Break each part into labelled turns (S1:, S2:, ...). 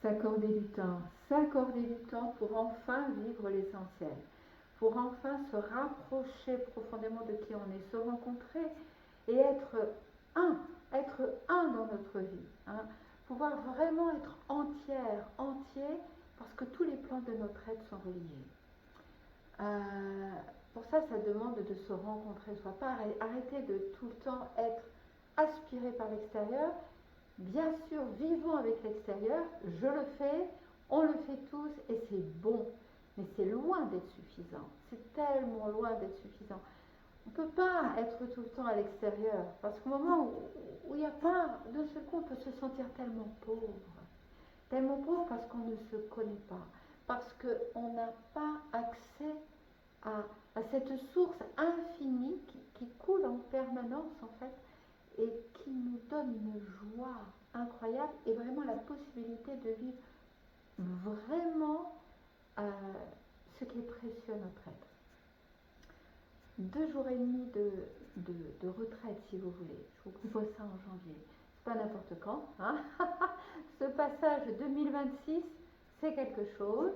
S1: s'accorder du temps pour enfin vivre l'essentiel, pour enfin se rapprocher profondément de qui on est, se rencontrer et un, être un dans notre vie, hein. Pouvoir vraiment être entière, entier, parce que tous les plans de notre être sont reliés. Pour ça, ça demande de se rencontrer soi, pas arrêter de tout le temps être aspiré par l'extérieur. Bien sûr, vivons avec l'extérieur, je le fais, on le fait tous et c'est bon, mais c'est loin d'être suffisant, c'est tellement loin d'être suffisant. On ne peut pas être tout le temps à l'extérieur, parce qu'au moment où il n'y a pas, d'un seul coup, on peut se sentir tellement pauvre parce qu'on ne se connaît pas, parce qu'on n'a pas accès à cette source infinie qui coule en permanence en fait, et qui nous donne une joie incroyable et vraiment la possibilité de vivre vraiment ce qui est précieux à notre être. 2 jours et demi de retraite si vous voulez, je vous propose ça en janvier, c'est pas n'importe quand, hein. Ce passage 2026 c'est quelque chose,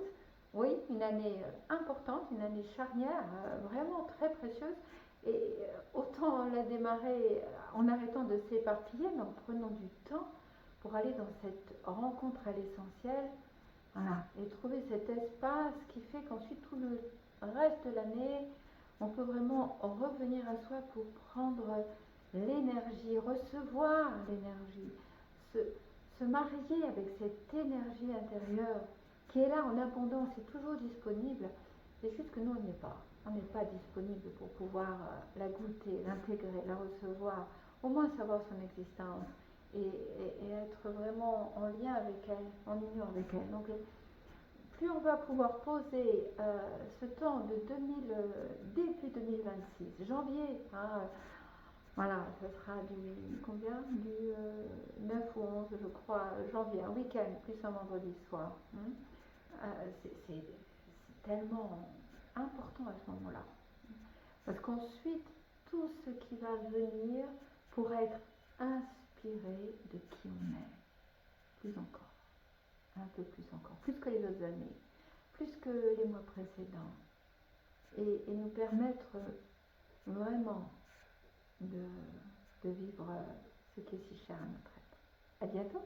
S1: oui, une année importante, une année charnière, vraiment très précieuse. Et autant la démarrer en arrêtant de s'éparpiller, mais en prenant du temps pour aller dans cette rencontre à l'essentiel, voilà, et trouver cet espace qui fait qu'ensuite tout le reste de l'année, on peut vraiment revenir à soi pour prendre l'énergie, recevoir l'énergie, se marier avec cette énergie intérieure qui est là en abondance et toujours disponible. C'est juste que nous, on n'y est pas. On n'est pas disponible pour pouvoir la goûter, l'intégrer, la recevoir, au moins savoir son existence et être vraiment en lien avec elle, en union avec elle. Donc, plus on va pouvoir poser ce temps de début 2026, janvier, hein, voilà, ce sera du combien? Du 9 ou 11, je crois, janvier, un week-end, plus un vendredi soir. C'est tellement important à ce moment-là. Parce qu'ensuite, tout ce qui va venir pourra être inspiré de qui on est. Plus encore. Un peu plus encore. Plus que les autres années. Plus que les mois précédents. Et nous permettre vraiment de vivre ce qui est si cher à notre être. À bientôt.